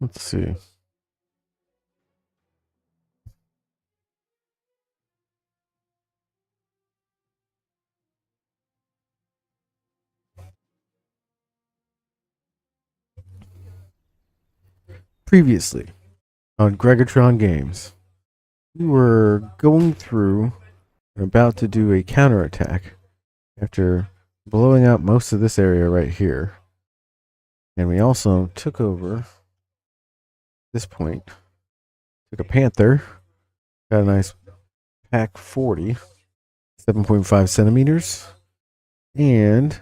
Let's see. Previously on Gregatron Games, we were going through and about to do a counterattack after blowing out most of this area right here. And we also took over this point, took a Panther, got a nice pack 40, 7.5 centimeters, and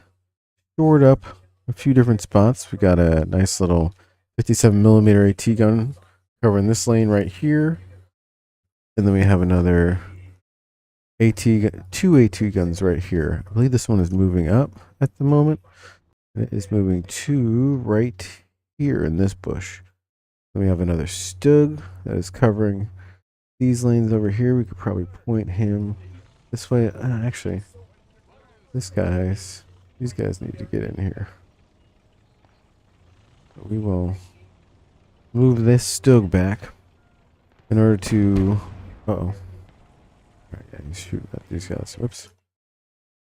stored up a few different spots. We got a nice little 57 millimeter AT gun covering this lane right here. And then we have another two AT guns right here. I believe this one is moving up at the moment. It is moving to right here in this bush. Then we have another Stug that is covering these lanes over here. We could probably point him this way. Actually, these guys need to get in here. But we will move this Stug back in order to. Uh-oh. Right, yeah, he's shooting at these guys. Whoops.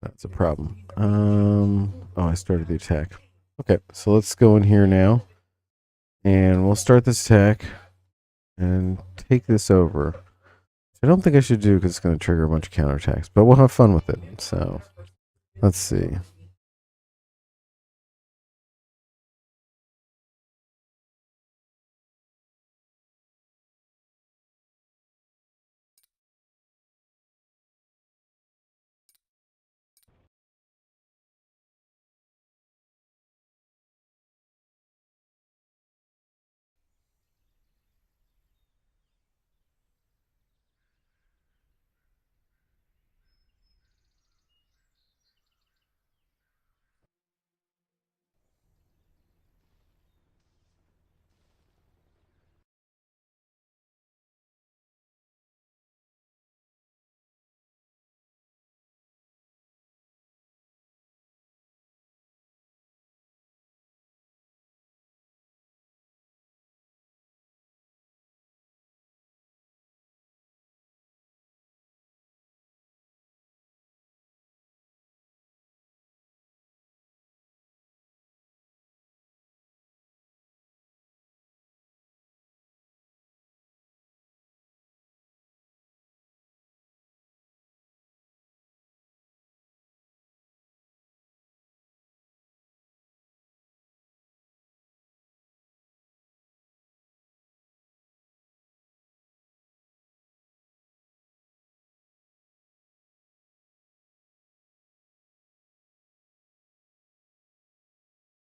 That's a problem. Oh, I started the attack. Okay, so let's go in here now. And we'll start this attack and take this over. I don't think I should do because it's going to trigger a bunch of counterattacks, but we'll have fun with it. So, let's see.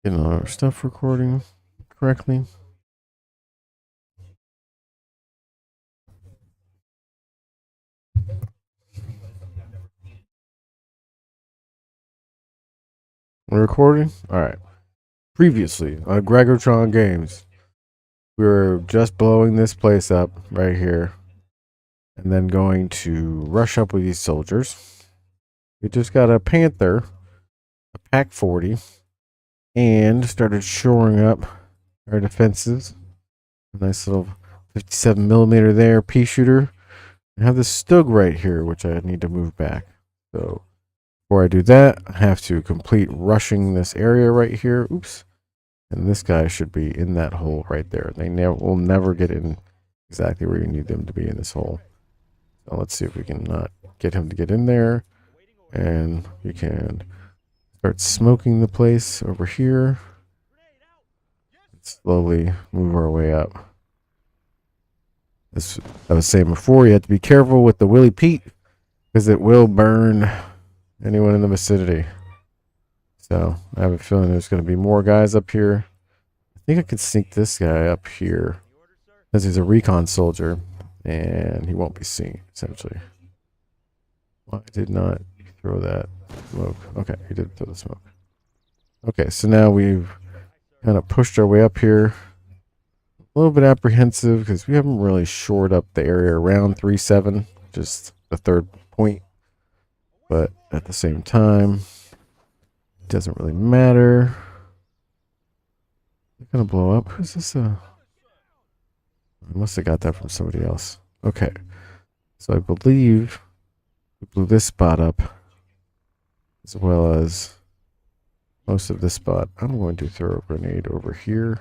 Getting all our stuff recording correctly. We're recording? Alright. Previously on Gregatron Games, we were just blowing this place up right here. And then going to rush up with these soldiers. We just got a Panther, a Pack 40, and started shoring up our defenses. A nice little 57 millimeter there, pea shooter. I have this Stug right here, which I need to move back. So before I do that, I have to complete rushing this area right here. Oops. And this guy should be in that hole right there. They will never get in exactly where you need them to be in this hole. So let's see if we can not get him to get in there. And we can start smoking the place over here. Slowly move our way up. As I was saying before, you have to be careful with the Willy Pete because it will burn anyone in the vicinity. So I have a feeling there's going to be more guys up here. I think I could sneak this guy up here because he's a recon soldier and he won't be seen, essentially. Why did not throw that smoke? Okay, he did throw the smoke. Okay, so now we've kind of pushed our way up here. A little bit apprehensive because we haven't really shored up the area around 3-7, just the third point. But at the same time, it doesn't really matter. They're gonna blow up. Who's this? I must have got that from somebody else. Okay. So I believe we blew this spot up as well as most of this spot. I'm going to throw a grenade over here.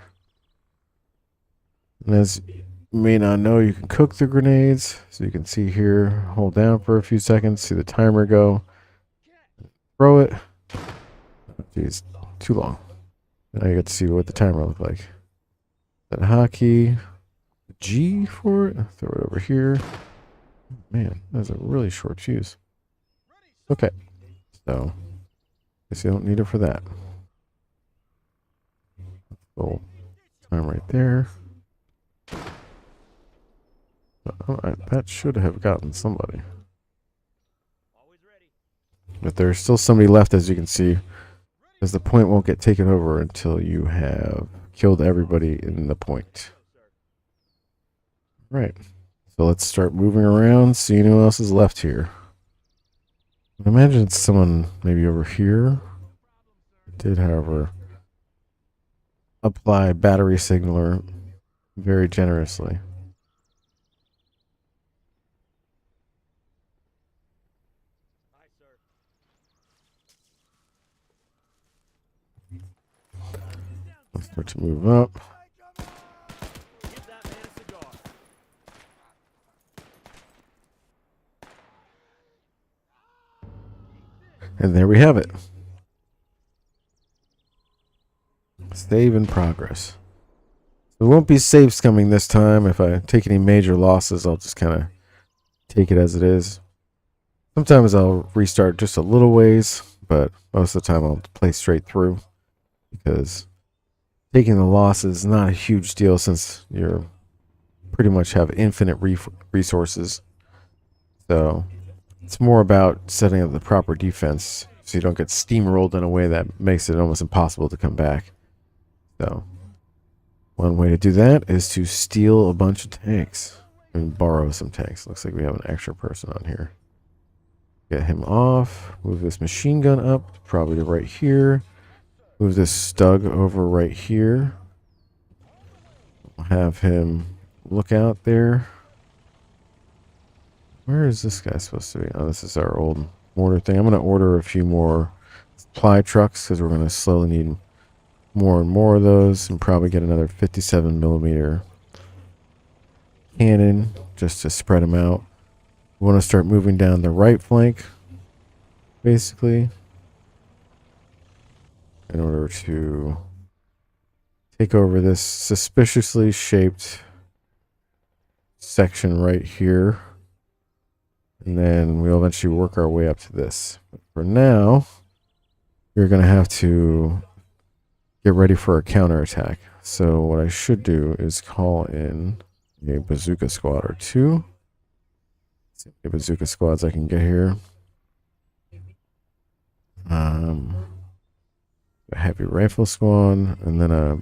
And as you may not know, you can cook the grenades. So you can see here, hold down for a few seconds, see the timer go. Throw it. Jeez, too long. Now you get to see what the timer looked like. That hotkey. G for it. Throw it over here. Man, that's a really short fuse. Okay. So, guess you don't need it for that. Little time right there. That should have gotten somebody. But there's still somebody left, as you can see, because the point won't get taken over until you have killed everybody in the point. Right. So let's start moving around, seeing who else is left here. I imagine it's someone maybe over here. It did, however, apply battery signaler very generously. Let's start to move up. And there we have it. Save in progress. There won't be saves coming this time. If I take any major losses, I'll just kind of take it as it is. Sometimes I'll restart just a little ways, but most of the time I'll play straight through because taking the loss is not a huge deal since you're pretty much have infinite resources. So it's more about setting up the proper defense so you don't get steamrolled in a way that makes it almost impossible to come back. So one way to do that is to steal a bunch of tanks and borrow some tanks. Looks like we have an extra person on here. Get him off. Move this machine gun up, probably to right here. Move this Stug over right here. We'll have him look out there. Where is this guy supposed to be? Oh, this is our old mortar thing. I'm going to order a few more supply trucks because we're going to slowly need more and more of those, and probably get another 57mm cannon just to spread them out. We want to start moving down the right flank, basically, in order to take over this suspiciously shaped section right here. And then we'll eventually work our way up to this. But for now, we're going to have to get ready for a counterattack. So what I should do is call in a bazooka squad or two. Let's see how many bazooka squads I can get here. A heavy rifle squad, and then a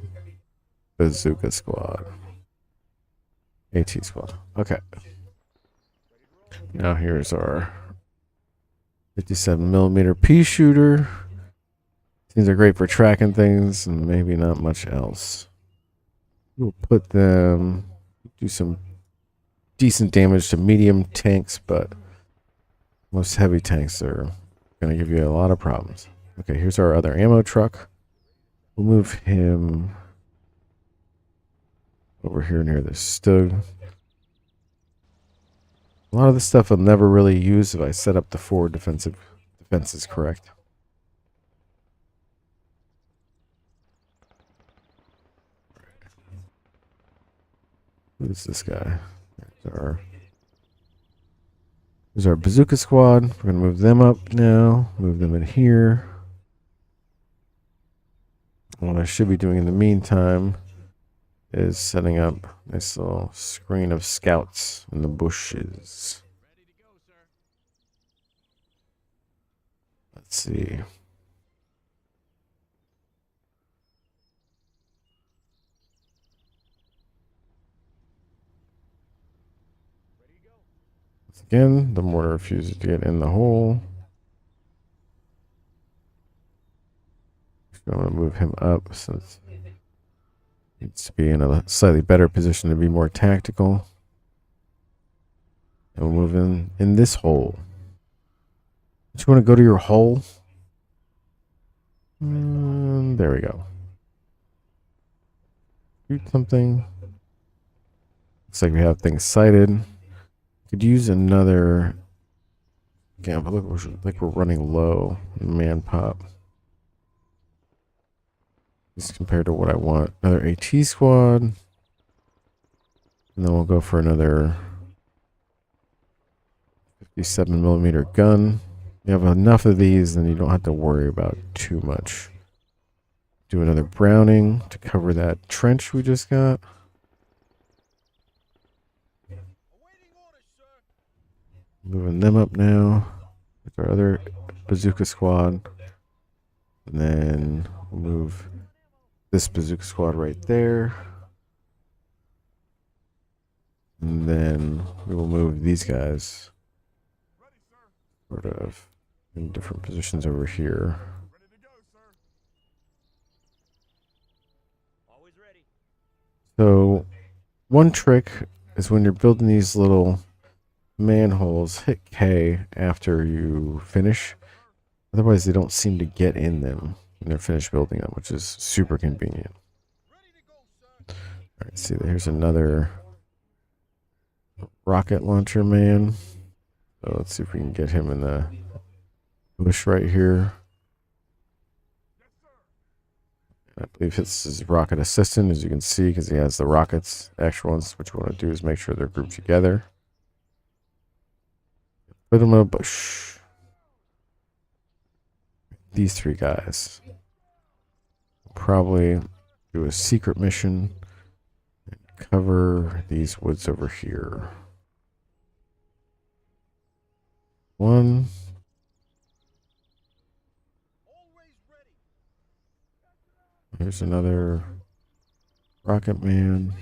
bazooka squad. AT squad. Okay. Now here's our 57mm pea shooter. These are great for tracking things and maybe not much else. We'll put them, do some decent damage to medium tanks, but most heavy tanks are going to give you a lot of problems. Okay, here's our other ammo truck. We'll move him over here near the Stug. A lot of this stuff I'll never really use if I set up the forward defenses correct. Who's this guy? There's our bazooka squad. We're going to move them up now. Move them in here. What I should be doing in the meantime is setting up a nice little screen of scouts in the bushes. Let's see. Again, the mortar refuses to get in the hole. I'm going to move him up since Needs to be in a slightly better position to be more tactical. And we'll move in this hole. Just want to go to your hole. There we go. Shoot something. Looks like we have things sighted. Could use another. Yeah, but look, like we're running low. Man pop. Just compared to what I want. Another AT squad. And then we'll go for another 57mm gun. You have enough of these, then you don't have to worry about too much. Do another Browning to cover that trench we just got. Moving them up now. With our other bazooka squad. And then we'll move this bazooka squad right there. And then we will move these guys sort of in different positions over here. So one trick is when you're building these little manholes, hit K after you finish. Otherwise, they don't seem to get in them when they're finished building them, which is super convenient. All right, see, here's another rocket launcher man. So let's see if we can get him in the bush right here. I believe this is rocket assistant, as you can see, because he has the rockets. Extra ones, what you want to do is make sure they're grouped together. Put them in a bush. These three guys. Probably do a secret mission and cover these woods over here. One. Here's another rocket man.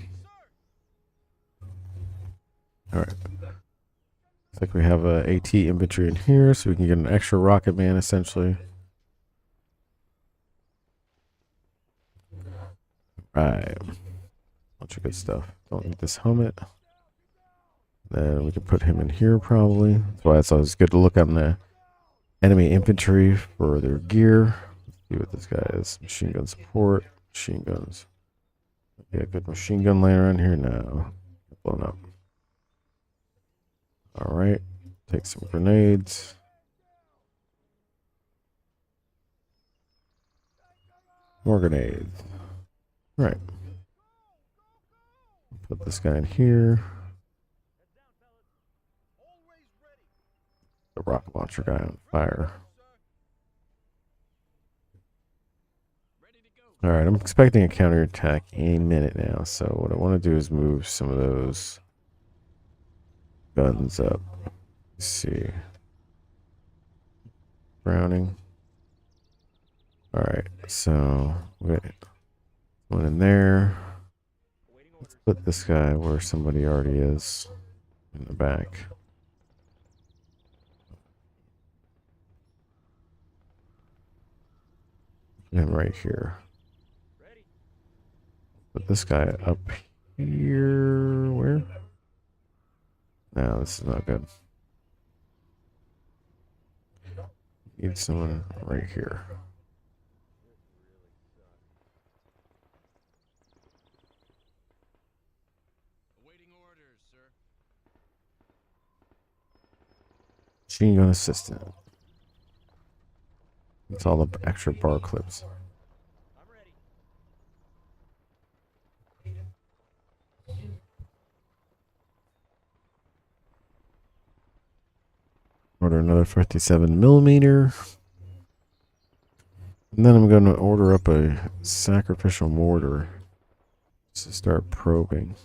All right. Looks like we have a AT infantry in here, so we can get an extra rocket man essentially. Right. Bunch of good stuff. Don't need this helmet. Then we can put him in here probably. That's why it's always good to look on the enemy infantry for their gear. Let's see what this guy is. Machine gun support. Machine guns. Yeah, good machine gun laying around here now. Blown up. Alright. Take some grenades. More grenades. Right. Put this guy in here. The rocket launcher guy on fire. Alright, I'm expecting a counterattack any minute now, so what I want to do is move some of those guns up. Let's see. Browning. Alright, so wait. One in there. Let's put this guy where somebody already is in the back. And right here. Put this guy up here. Where? No, this is not good. Need someone right here. Machine gun assistant. It's all the extra bar clips. Order another 57mm. And then I'm going to order up a sacrificial mortar to start probing.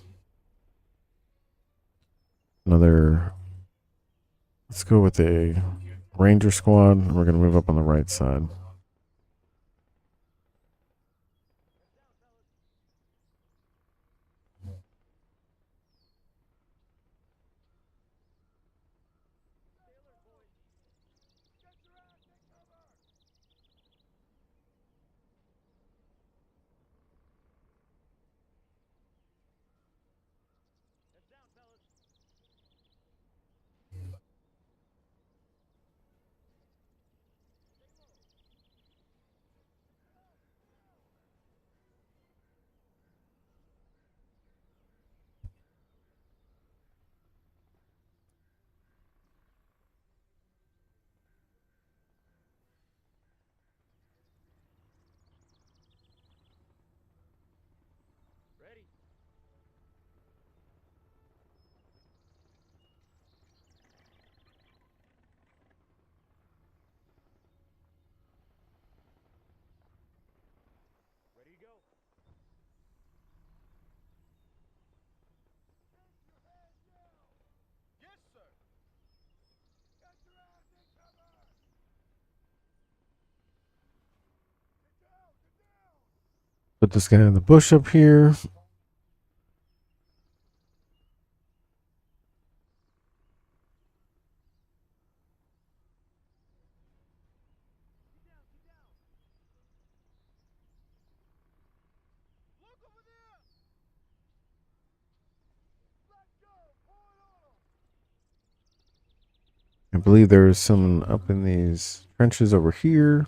Another. Let's go with a ranger squad. We're going to move up on the right side. Put this guy in the bush up here. I believe there's someone up in these trenches over here.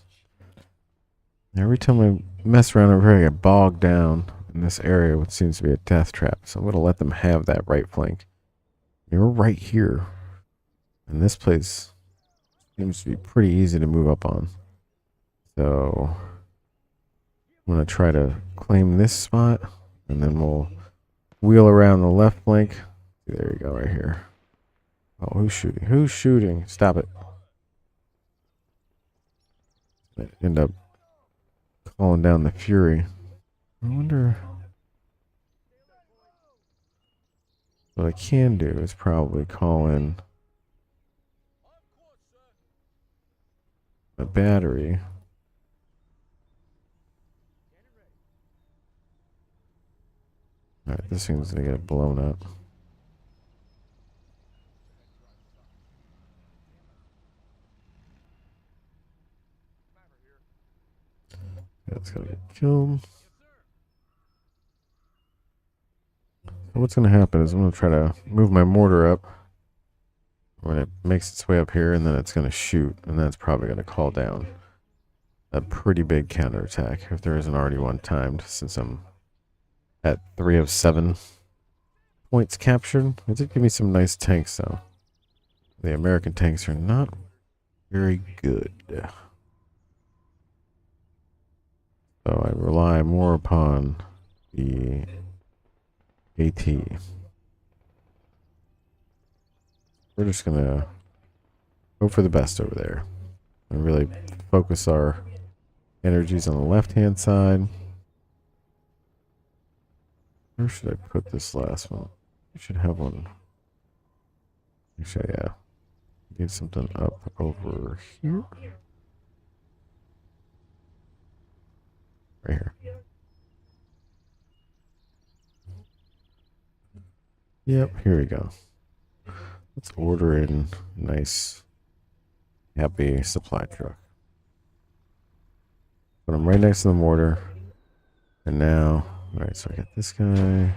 Every time I mess around over here, I get bogged down in this area, which seems to be a death trap. So I'm going to let them have that right flank. You're right here. And this place seems to be pretty easy to move up on. So I'm going to try to claim this spot. And then we'll wheel around the left flank. There you go, right here. Oh, who's shooting? Who's shooting? Stop it. I end up calling down the Fury. I wonder... What I can do is probably call in a battery. Alright, this thing's gonna get blown up. That's gonna get killed. So what's gonna happen is I'm gonna try to move my mortar up when it makes its way up here, and then it's gonna shoot, and then it's probably gonna call down a pretty big counterattack if there isn't already one timed, since I'm at 3 of 7 points captured. It did give me some nice tanks though. The American tanks are not very good. So I rely more upon the AT. We're just gonna hope for the best over there and really focus our energies on the left-hand side. Where should I put this last one? I should have one. Actually, yeah. Need something up over here. Right here. Yep, here we go. Let's order in a nice, happy supply truck. Put them right next to the mortar. And now, alright, so I got this guy.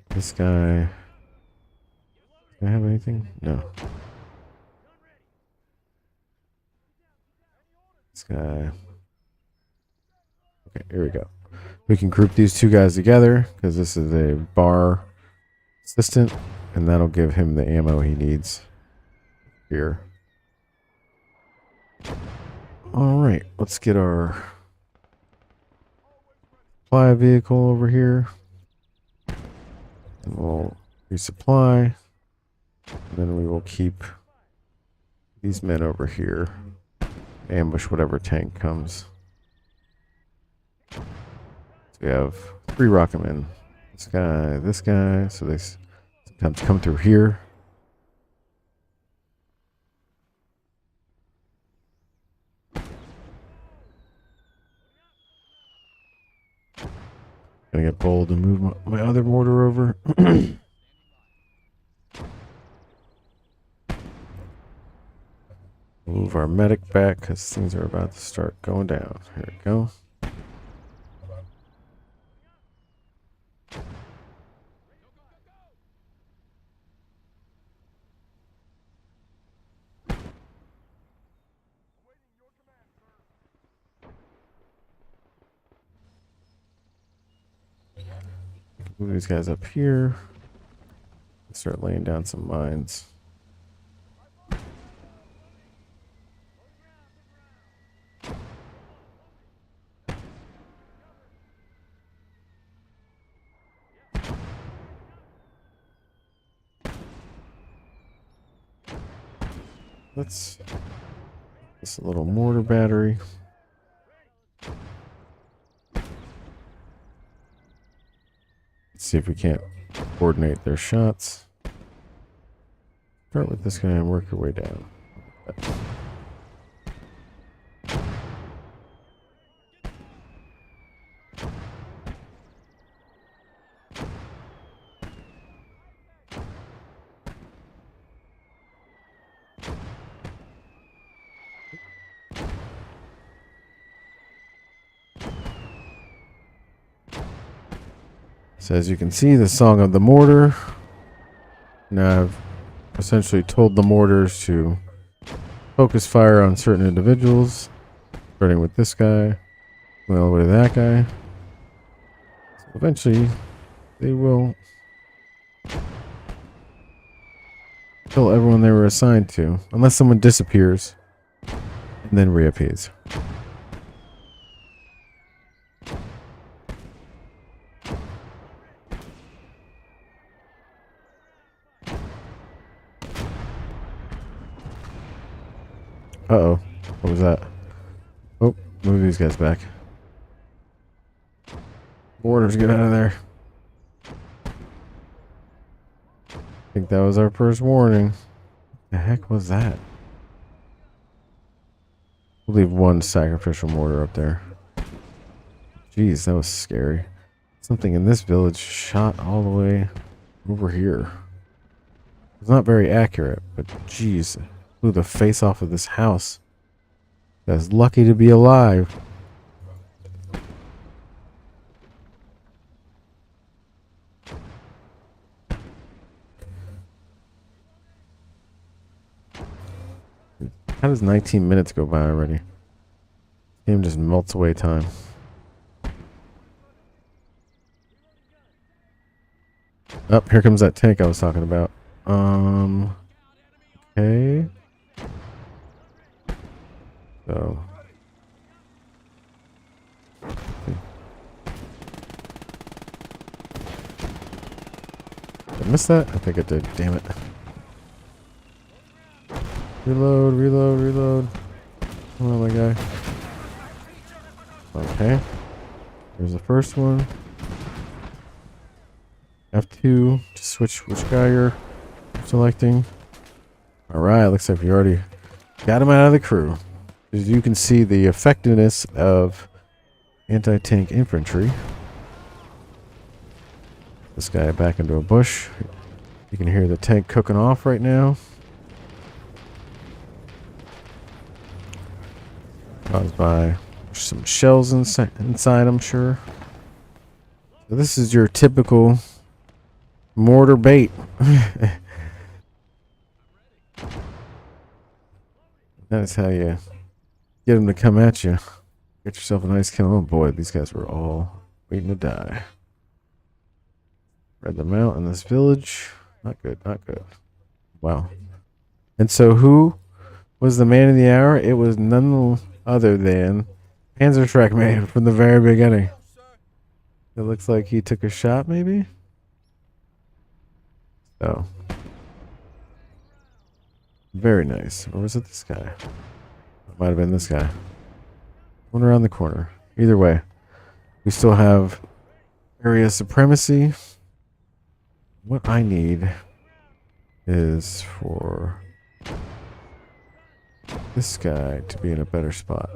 This guy. Do I have anything? No. This guy. Okay, here we go. We can group these two guys together because this is a bar assistant, and that'll give him the ammo he needs here. Alright, let's get our supply vehicle over here. And we'll resupply. And then we will keep these men over here. Ambush whatever tank comes. So we have 3 rocket men. This guy. So they sometimes come through here. Gonna get bold and move my other mortar over. Move our medic back because things are about to start going down. Here we go. Move these guys up here. Start laying down some mines. Let's this little mortar battery. Let's see if we can't coordinate their shots. Start with this guy and work your way down. So as you can see, the Song of the Mortar. Now I've essentially told the mortars to focus fire on certain individuals, starting with this guy, going all the way to that guy. So eventually, they will kill everyone they were assigned to, unless someone disappears and then reappears. Uh-oh. What was that? Oh, move these guys back. Mortars, get out of there. I think that was our first warning. The heck was that? We'll leave one sacrificial mortar up there. Jeez, that was scary. Something in this village shot all the way over here. It's not very accurate, but jeez, blew the face off of this house. That's lucky to be alive. How does 19 minutes go by already? Game just melts away time. Oh, here comes that tank I was talking about. Okay. So. Did I miss that? I think I did. Damn it. Reload, reload, reload. Come on, my guy. Okay. There's the first one. F2 to switch which guy you're selecting. Alright, looks like we already got him out of the crew. As you can see, the effectiveness of anti-tank infantry. This guy back into a bush. You can hear the tank cooking off right now. Caused by some shells inside, I'm sure. So this is your typical mortar bait. That's how you get them to come at you. Get yourself a nice kill. Oh boy, these guys were all waiting to die. Read them out in this village. Not good, not good. Wow. And so who was the man of the hour? It was none other than Panzerschreck Man from the very beginning. It looks like he took a shot, maybe? So. Very nice. Or was it this guy? It might have been this guy. One around the corner. Either way. We still have area supremacy. What I need is for this guy to be in a better spot.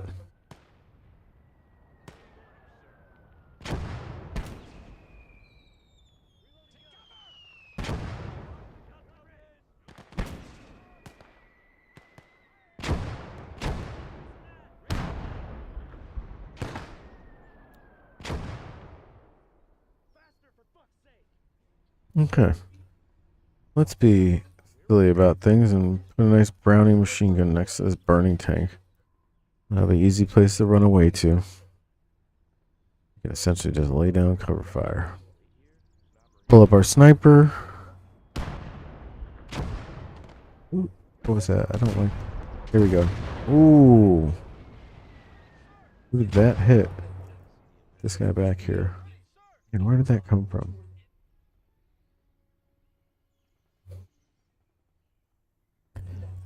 Okay. Let's be silly about things and put a nice Browning machine gun next to this burning tank. That'll be an easy place to run away to. You can essentially just lay down cover fire. Pull up our sniper. Ooh, what was that? I don't like. Here we go. Ooh. Who did that hit? This guy back here. And where did that come from?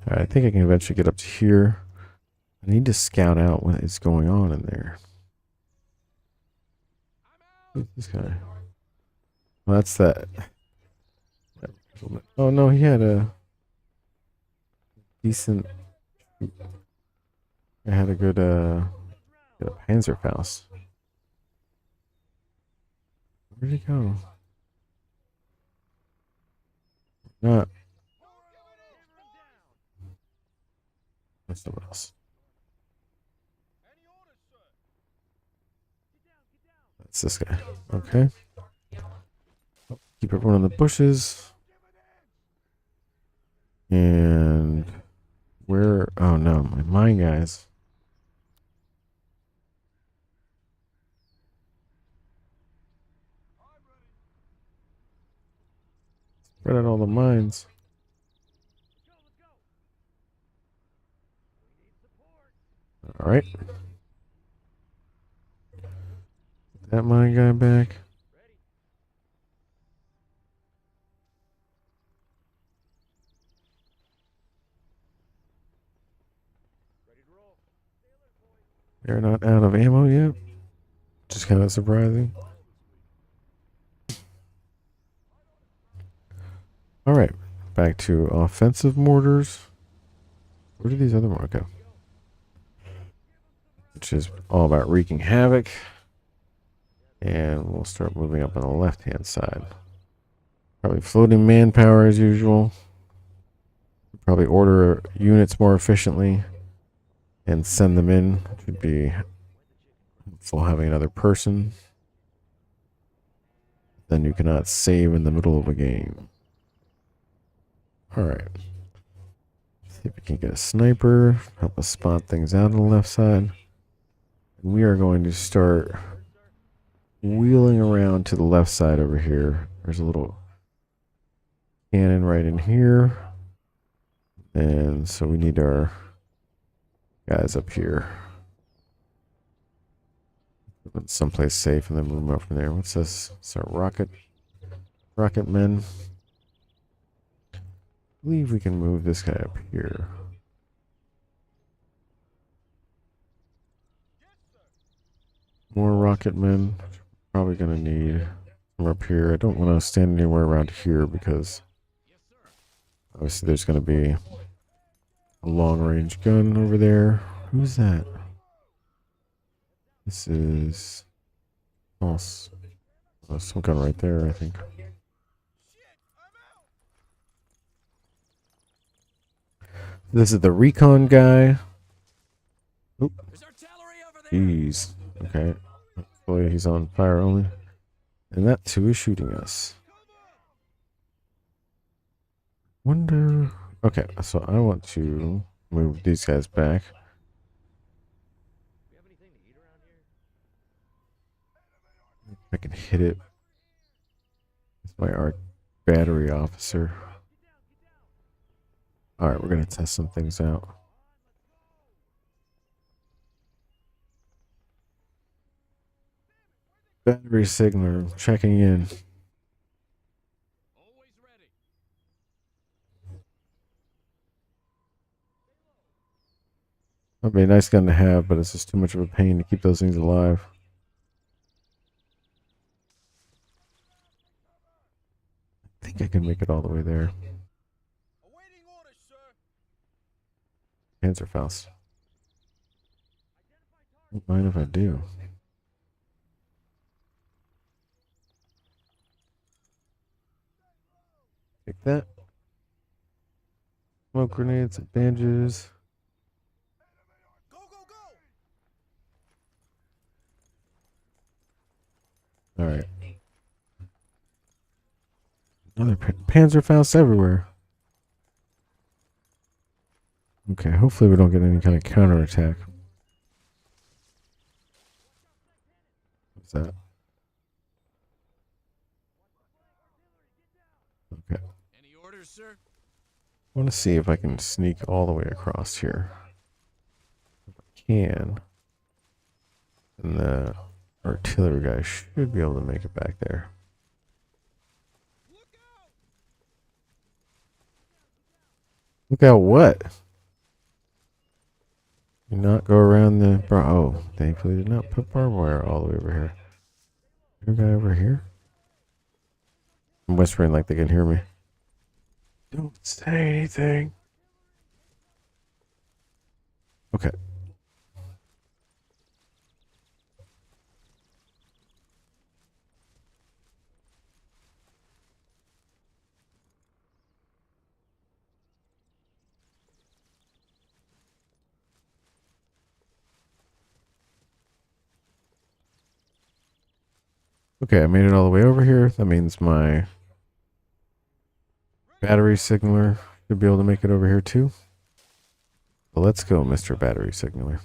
Alright, I think I can eventually get up to here. I need to scout out what is going on in there. Who's this guy? Well, that's that. Oh no, he had a decent. I had a good Panzerfaust. Where'd he go? Not. That's someone else. That's this guy. Okay. Keep everyone in the bushes. And where? Oh no, my mine guys. Spread out all the mines. All right. That mine guy back. They're not out of ammo yet. Just kind of surprising. All right. Back to offensive mortars. Where do these other mortars go? Which is all about wreaking havoc. And we'll start moving up on the left-hand side. Probably floating manpower as usual. Probably order units more efficiently and send them in. Which would be helpful having another person. Then you cannot save in the middle of a game. Alright. See if we can get a sniper. Help us spot things out on the left side. We are going to start wheeling around to the left side over here. There's a little cannon right in here. And so we need our guys up here. Someplace safe and then move them up from there. What's this? It's our rocket men. I believe we can move this guy up here. More rocket men. Probably gonna need them up here. I don't want to stand anywhere around here because obviously there's gonna be a long range gun over there. Who's that? This is false. Oh, some gun right there, I think. This is the recon guy. Oop. Jeez. Okay. Hopefully he's on fire only. And that too is shooting us. Wonder. Okay, so I want to move these guys back. I can hit it. It's my art battery officer. Alright, we're gonna test some things out. Battery signal checking in. That'd be a nice gun to have, but it's just too much of a pain to keep those things alive. I think I can make it all the way there. Panzerfaust. Don't mind if I do. Take that. Smoke grenades and bandages. Alright. Another Panzerfaust everywhere. Okay, hopefully we don't get any kind of counterattack. What's that? Okay. Any orders, sir? I want to see if I can sneak all the way across here. If I can. And the artillery guy should be able to make it back there. Look out what? Do not go around the... Oh, thankfully did not put barbed wire all the way over here. Is there a guy over here? I'm whispering like they can hear me. Don't say anything. Okay. Okay, I made it all the way over here. That means my battery signaler should be able to make it over here too. So let's go, Mr. Battery Signaler.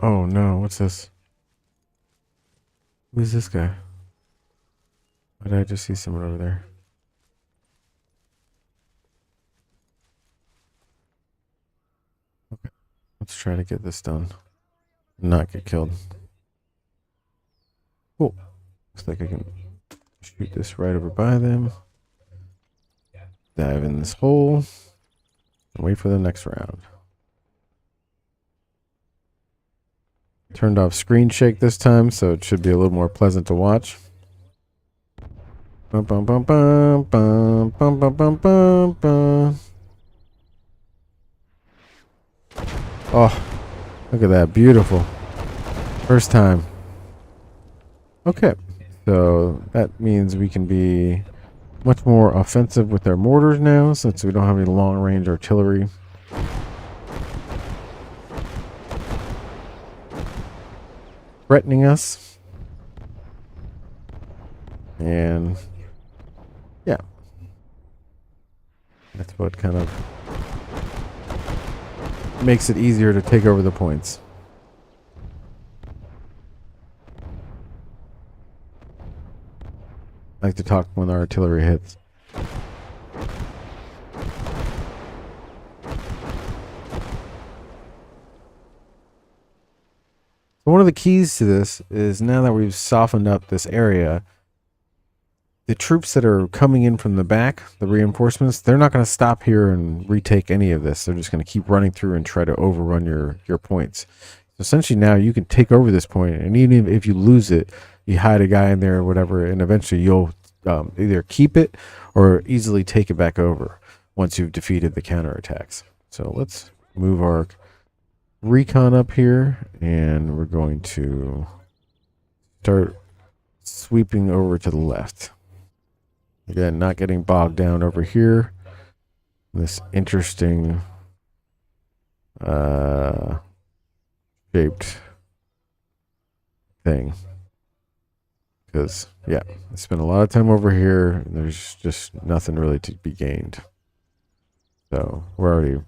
Oh no, what's this? Who's this guy? Why did I just see someone over there? Okay, let's try to get this done. Not get killed. Cool. Looks like I can shoot this right over by them. Dive in this hole. And wait for the next round. Turned off screen shake this time, so it should be a little more pleasant to watch. Bum, bum, bum, bum, bum, bum, bum, bum, bum, bum. Oh, look at that. Beautiful. First time. Okay, so that means we can be much more offensive with our mortars now, since we don't have any long-range artillery. Threatening us. And yeah, that's what kind of makes it easier to take over the points. I like to talk when the artillery hits. So one of the keys to this is, now that we've softened up this area, the troops that are coming in from the back, the reinforcements, they're not going to stop here and retake any of this. They're just going to keep running through and try to overrun your points. So essentially now you can take over this point, and even if you lose it, you hide a guy in there or whatever, and eventually you'll either keep it or easily take it back over once you've defeated the counterattacks. So let's move our recon up here, and we're going to start sweeping over to the left. Again, not getting bogged down over here. This interesting shaped thing. Because, yeah, I spent a lot of time over here, and there's just nothing really to be gained. So we're already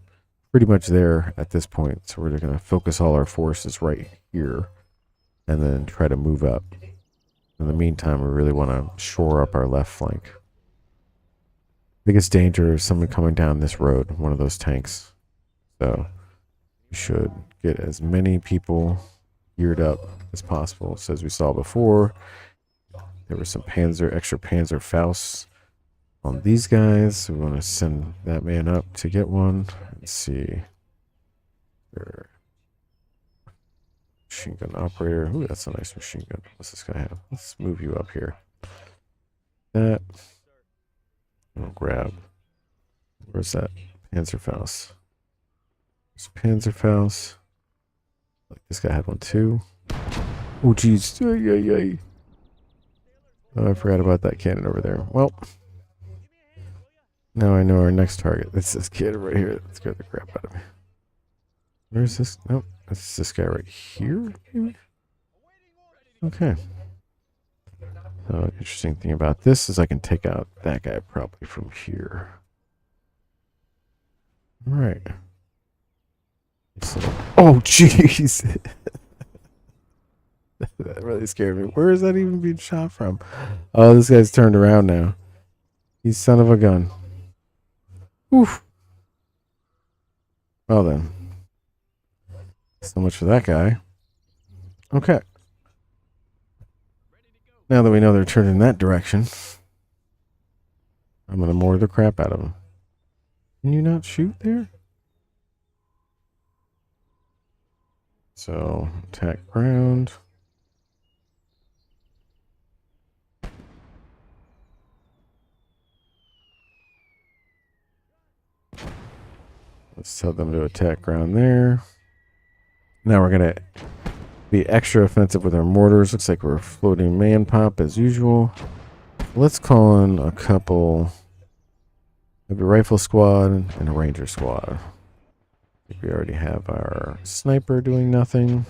pretty much there at this point. So we're going to focus all our forces right here and then try to move up. In the meantime, we really want to shore up our left flank. Biggest danger is someone coming down this road, one of those tanks. So we should get as many people geared up as possible. So as we saw before, there were some extra Panzer Fausts on these guys. So we want to send that man up to get one. Let's see. Machine gun operator. Ooh, that's a nice machine gun. What's this guy have? Let's move you up here. That. I'll grab. Where's that? Panzerfaust. There's Panzerfaust. Like this guy had one too. Oh jeez. Oh, I forgot about that cannon over there. Well, now I know our next target. It's this kid right here that scared the crap out of me. Where's this? Nope. That's this guy right here, maybe? Okay. So, interesting thing about this is I can take out that guy probably from here. All right. So, oh, jeez. That really scared me. Where is that even being shot from? Oh, this guy's turned around now. You son of a gun. Oof. Well then. So much for that guy. Okay. Now that we know they're turning that direction, I'm going to mortar the crap out of them. Can you not shoot there? So, attack ground. Let's tell them to attack around there. Now we're going to be extra offensive with our mortars. Looks like we're floating man pop as usual. Let's call in a couple. Maybe a rifle squad and a ranger squad. I think we already have our sniper doing nothing.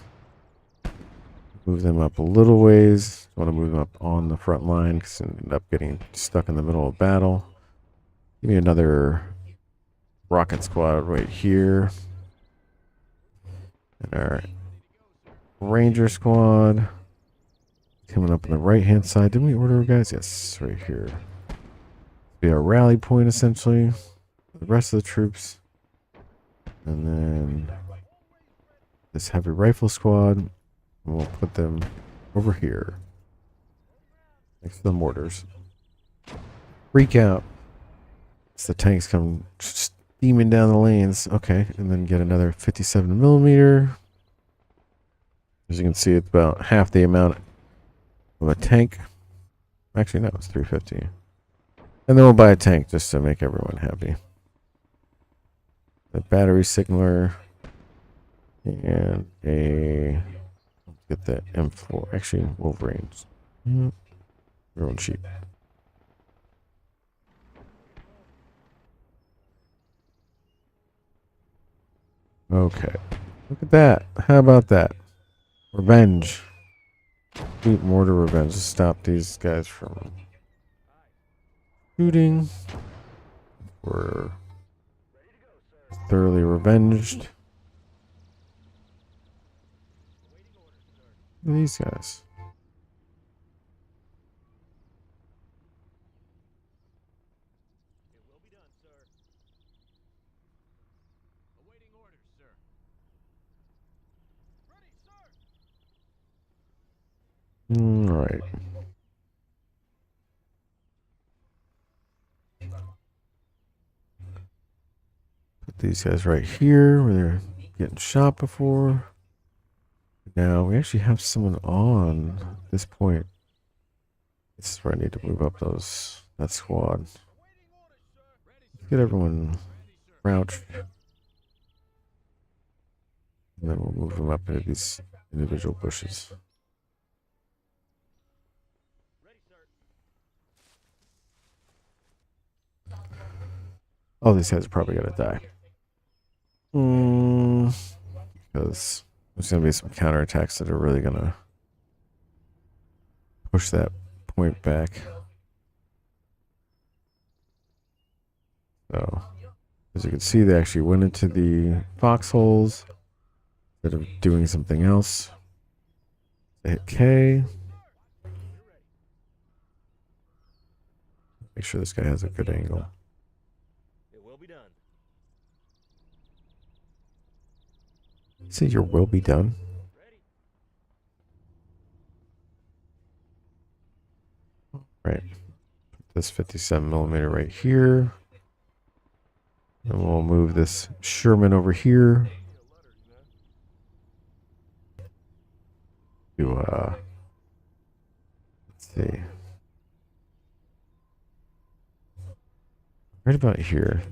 Move them up a little ways. Want to move them up on the front line because they end up getting stuck in the middle of battle. Give me another rocket squad right here. And our ranger squad coming up on the right hand side. Didn't we order guys? Yes, right here. Be our rally point essentially. The rest of the troops. And then this heavy rifle squad. We'll put them over here. Next to the mortars. Freak out. As the tanks come steaming down the lanes. Okay, and then get another 57 millimeter. As you can see, it's about half the amount of a tank. Actually, no, it's 350. And then we'll buy a tank just to make everyone happy. The battery signaler. And a... Get the M4. Actually, Wolverines. Your own sheep. Okay. Look at that. How about that? Revenge. Sweet mortar revenge to stop these guys from shooting. We're thoroughly revenged. Look at these guys. All right. Put these guys right here where they're getting shot before. Now we actually have someone on this point. This is where I need to move up that squad. Let's get everyone crouched. And then we'll move them up into these individual bushes. Oh, these guys are probably gonna die. Because there's gonna be some counterattacks that are really gonna push that point back. So, as you can see, they actually went into the foxholes instead of doing something else. They hit K. Make sure this guy has a good angle. See, your will be done. Right. This 57 millimeter right here. And we'll move this Sherman over here. To, let's see. Right about here.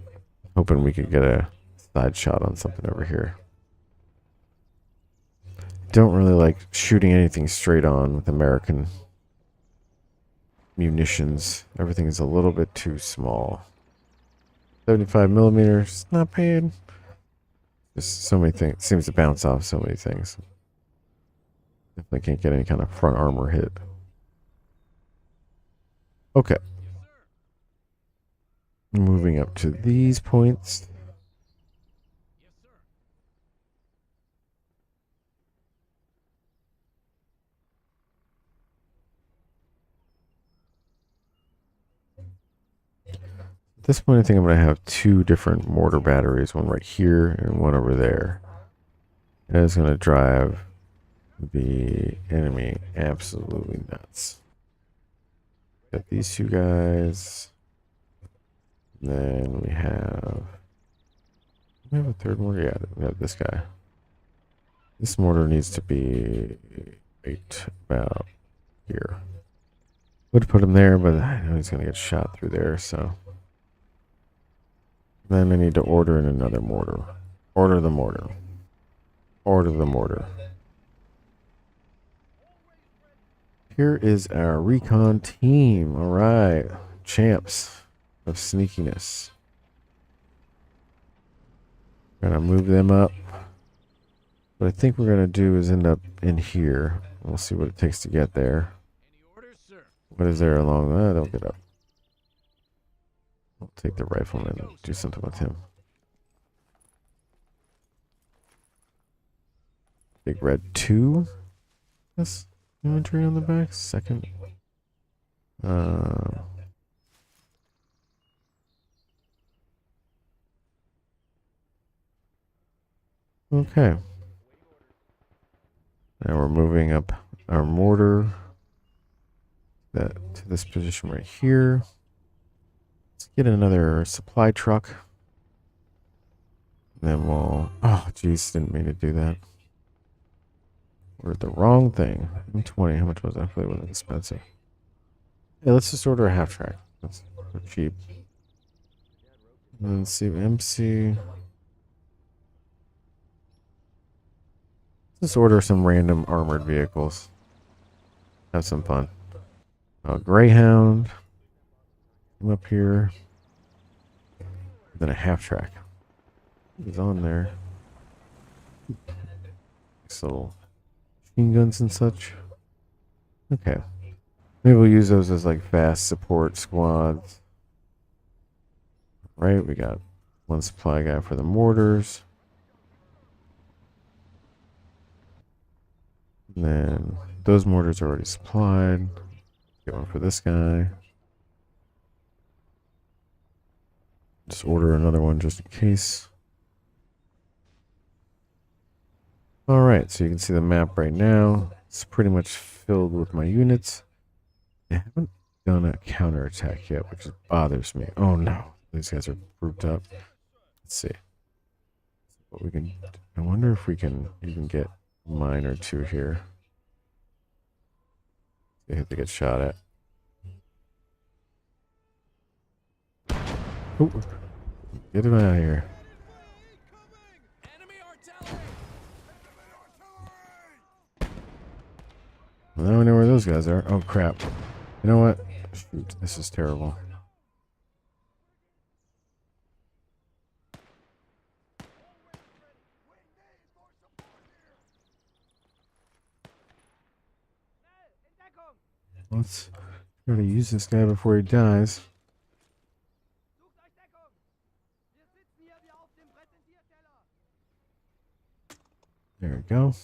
Hoping we could get a side shot on something over here. Don't really like shooting anything straight on with American munitions. Everything is a little bit too small. 75 millimeters, not bad. Just so many things. Seems to bounce off so many things. Definitely can't get any kind of front armor hit. Okay. Moving up to these points. At this point, I think I'm going to have two different mortar batteries, one right here and one over there. That is going to drive the enemy absolutely nuts. Got these two guys. And then we have a third mortar. Yeah, we have this guy. This mortar needs to be right about here. Would put him there, but I know he's going to get shot through there, so Then I need to order in another mortar. Order the mortar. Order the mortar. Here is our recon team. All right. Champs of sneakiness. Gonna move them up. What I think we're gonna do is end up in here. We'll see what it takes to get there. What is there along that? Don't get up. I'll take the rifleman and do something with him. Big red 2. Yes. Inventory on the back. Second. Okay. Now we're moving up our mortar to this position right here. Let's get another supply truck. And then we'll... Oh, jeez, didn't mean to do that. Ordered the wrong thing. M20, how much was that? Hopefully it wasn't expensive. Hey, let's just order a half track. That's cheap. And then see MC. Let's order some random armored vehicles. Have some fun. Greyhound. Come up here. Then a half track. Who's on there? Nice little machine guns and such. Okay. Maybe we'll use those as like fast support squads. Right, we got one supply guy for the mortars. And then those mortars are already supplied. Get one for this guy. Just order another one just in case. Alright, so you can see the map right now. It's pretty much filled with my units. They haven't done a counterattack yet, which bothers me. Oh no, these guys are grouped up. Let's see what we can. I wonder if we can even get a mine or two here. They have to get shot at. Oh, get him out of here. Well, now we know where those guys are. Oh crap. You know what? Shoot, this is terrible. Let's try to use this guy before he dies. There we go.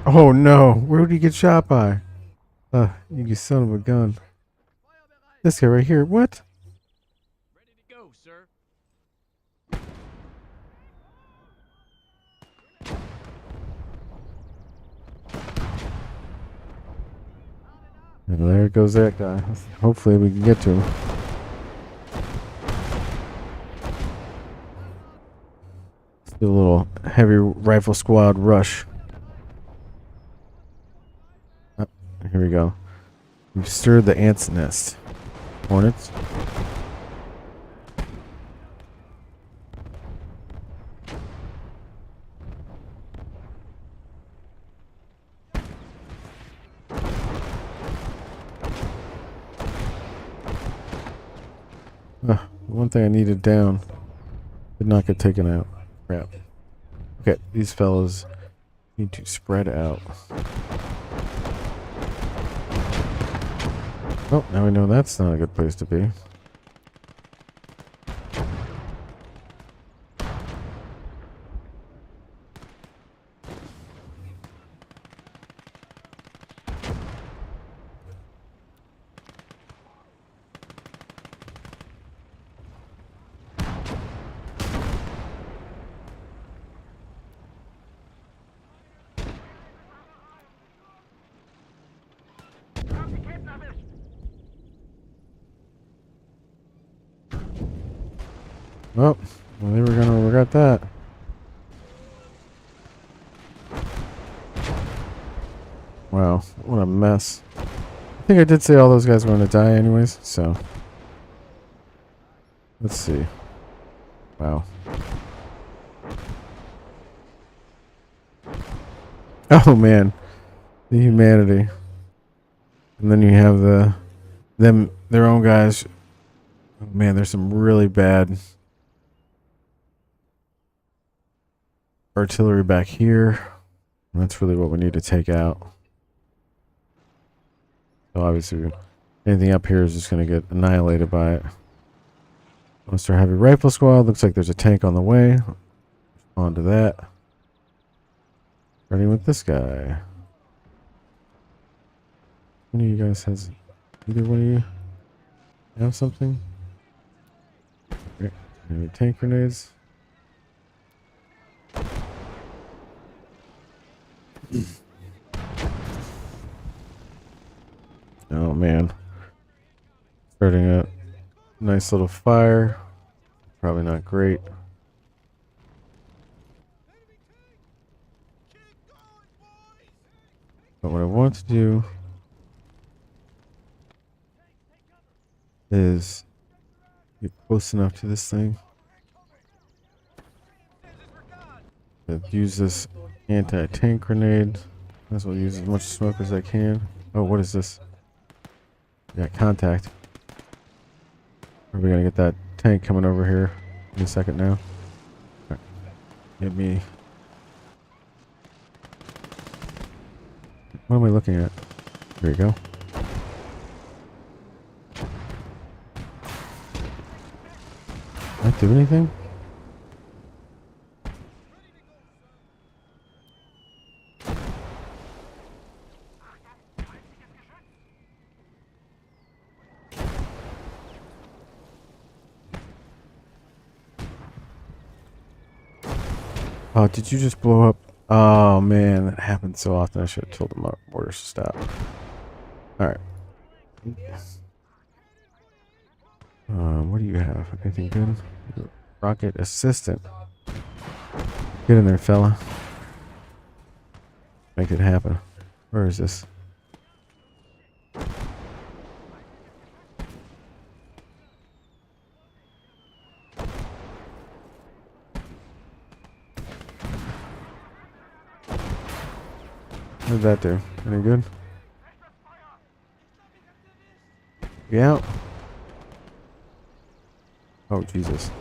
Oh no! Where did he get shot by? You son of a gun. This guy right here. What? Ready to go, sir. And there goes that guy. Hopefully we can get to him. Let's do a little heavy rifle squad rush. Oh, here we go. We've stirred the ant's nest. Hornets. One thing I needed down did not get taken out. Crap. Okay, these fellows need to spread out. Oh, now we know that's not a good place to be. Oh, well, they were gonna regret that. Wow, what a mess. I think I did say all those guys were gonna die anyways, so. Let's see. Wow. Oh man, the humanity. And then you have their own guys. Oh man, there's some really bad artillery back here. That's really what we need to take out. So obviously, anything up here is just going to get annihilated by it. Monster Heavy Rifle Squad. Looks like there's a tank on the way. On to that. Starting with this guy. One of you guys has... Either one of you have something? Okay. Any tank grenades? Oh man. Starting a nice little fire. Probably not great. But what I want to do is get close enough to this thing to use this anti-tank grenade. As well use as much smoke as I can. Oh, what is this? We got contact. Are we gonna get that tank coming over here in a second now? Right. Give me. What am I looking at? There you go. Did I do anything? Oh, did you just blow up? Oh man, that happens so often. I should have told them my orders to stop. Alright. What do you have? Anything good? Rocket assistant. Get in there, fella. Make it happen. Where is this? What did that do? Any good? Yeah. Oh, Jesus.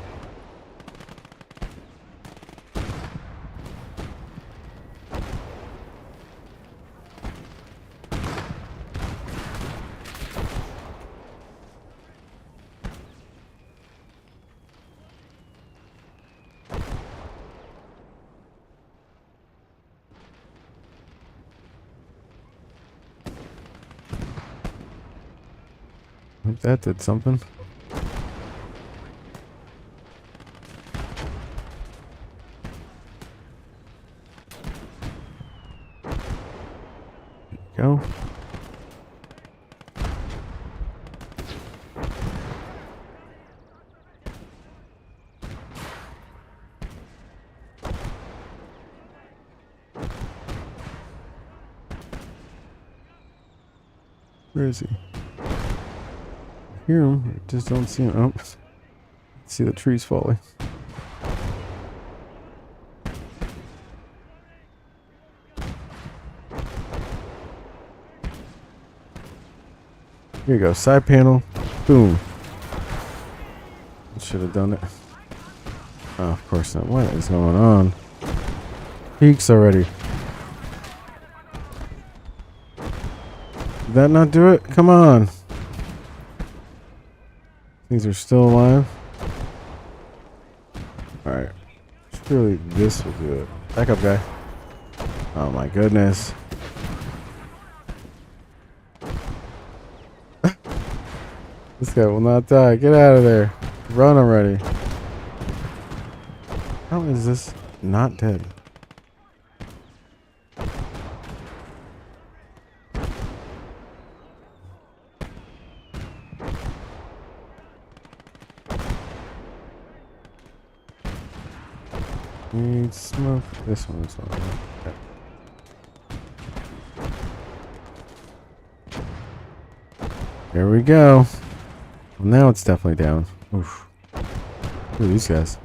I hope that did something. Go. Where is he? I hear him, I just don't see him. Oh, see the trees falling. Here you go, side panel, boom. Should have done it. Oh, of course not. What is going on? Peaks already. Did that not do it? Come on. These are still alive. Alright. Surely this will do it. Back up, guy. Oh my goodness. This guy will not die. Get out of there. Run already. How is this not dead? Need smoke. This one's on. Okay. There we go. Well, now it's definitely down. Oof. Who are these guys?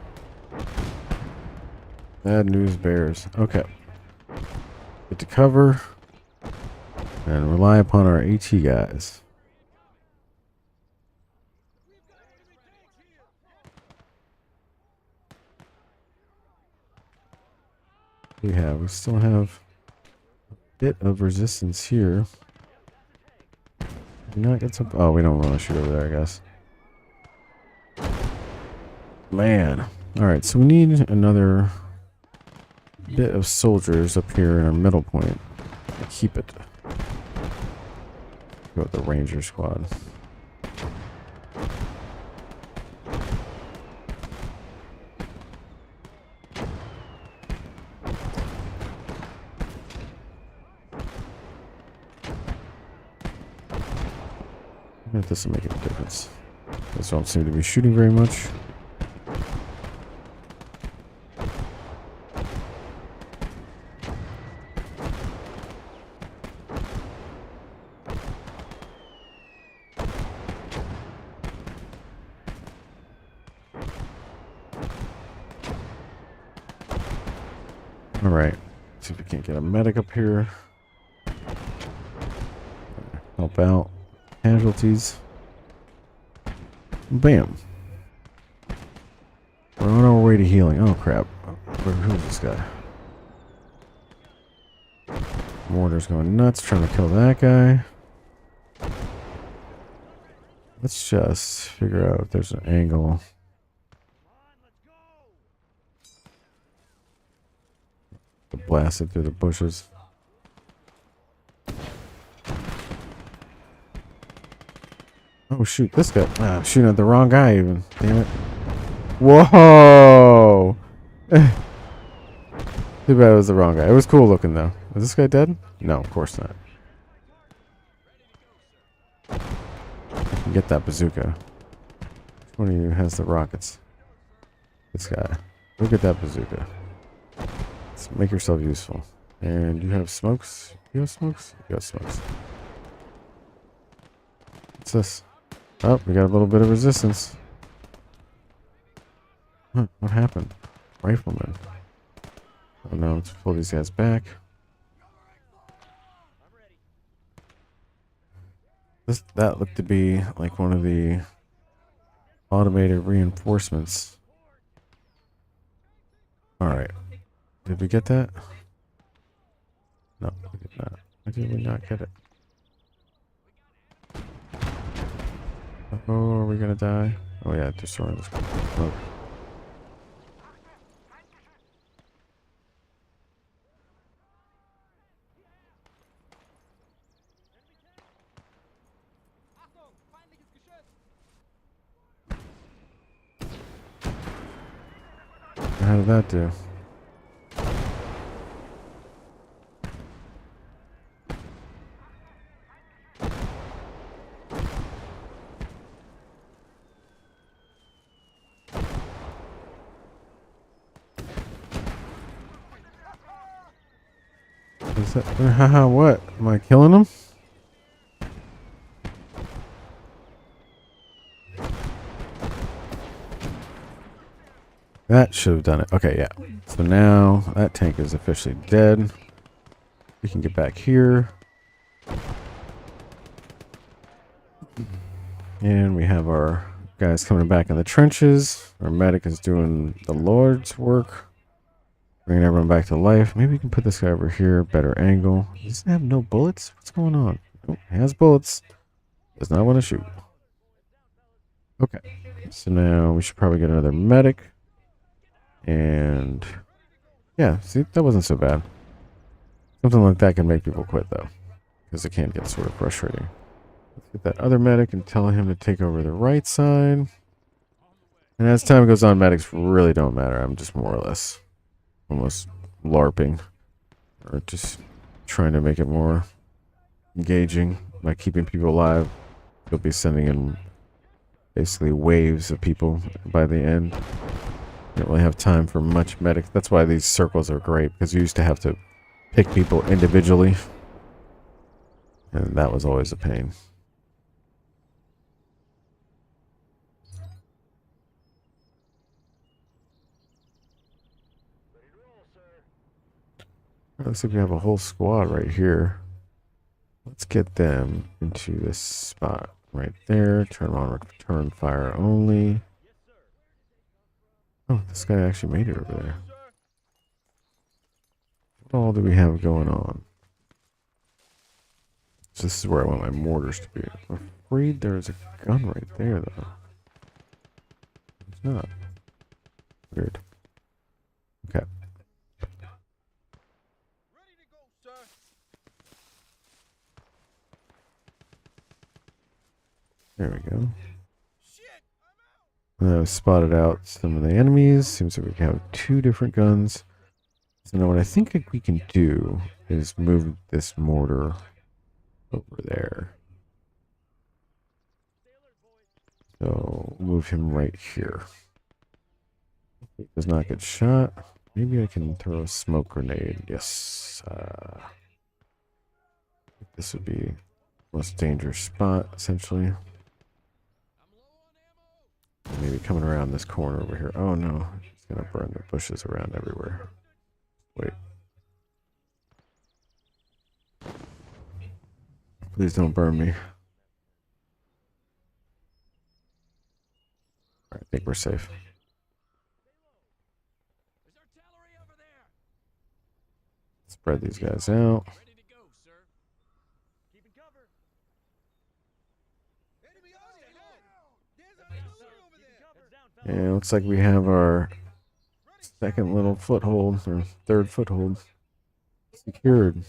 Bad news bears. Okay. Get to cover. And rely upon our AT guys. We still have a bit of resistance here. Do not get some. Oh, we don't want to shoot over there, I guess. Man. Alright, so we need another bit of soldiers up here in our middle point. Keep it. Go with the Ranger squad. I if this will make any difference. These don't seem to be shooting very much. Alright. See if we can't get a medic up here. Help out. Casualties. Bam. We're on our way to healing. Oh crap. Who's this guy? Mortar's going nuts trying to kill that guy. Let's just figure out if there's an angle. Blast it through the bushes. Oh shoot, this guy. Ah, I'm shooting at the wrong guy even. Damn it. Whoa! Too bad it was the wrong guy. It was cool looking though. Is this guy dead? No, of course not. I can get that bazooka. Which one of you has the rockets? This guy. Look at that bazooka. Let's make yourself useful. And you have smokes? You have smokes? You got smokes. What's this? Oh, we got a little bit of resistance. Huh, what happened? Rifleman. Oh no, let's pull these guys back. That looked to be like one of the automated reinforcements. Alright. Did we get that? No, we did not. Why did we not get it? Oh, are we gonna die? Oh yeah, destroying this. Oh. How did that do? Is that, haha, what? Am I killing him? That should have done it. Okay, yeah. So now that tank is officially dead. We can get back here. And we have our guys coming back in the trenches. Our medic is doing the Lord's work. Bringing everyone back to life. Maybe we can put this guy over here. Better angle. He doesn't have no bullets? What's going on? Oh, he has bullets. Does not want to shoot. Okay. So now we should probably get another medic. And yeah, see, that wasn't so bad. Something like that can make people quit though. Because it can get sort of frustrating. Let's get that other medic and tell him to take over the right side. And as time goes on, medics really don't matter. I'm just more or less almost LARPing. Or just trying to make it more engaging by keeping people alive. You'll be sending in basically waves of people by the end. Don't really have time for much medic. That's why these circles are great, because you used to have to pick people individually. And that was always a pain. Looks like we have a whole squad right here. Let's get them into this spot right there. Turn them on return fire only. Oh, this guy actually made it over there. What all do we have going on? So this is where I want my mortars to be. I'm afraid there's a gun right there, though. It's not. Weird. Okay. There we go. I've spotted out some of the enemies. Seems like we have 2 different guns. So now what I think we can do is move this mortar over there. So move him right here. He does not get shot. Maybe I can throw a smoke grenade. Yes. This would be the most dangerous spot, essentially. Maybe coming around this corner over here. Oh no, he's gonna burn the bushes around everywhere. Wait. Please don't burn me. Alright, I think we're safe. Spread these guys out. Yeah, looks like we have our second little foothold, or third foothold, secured.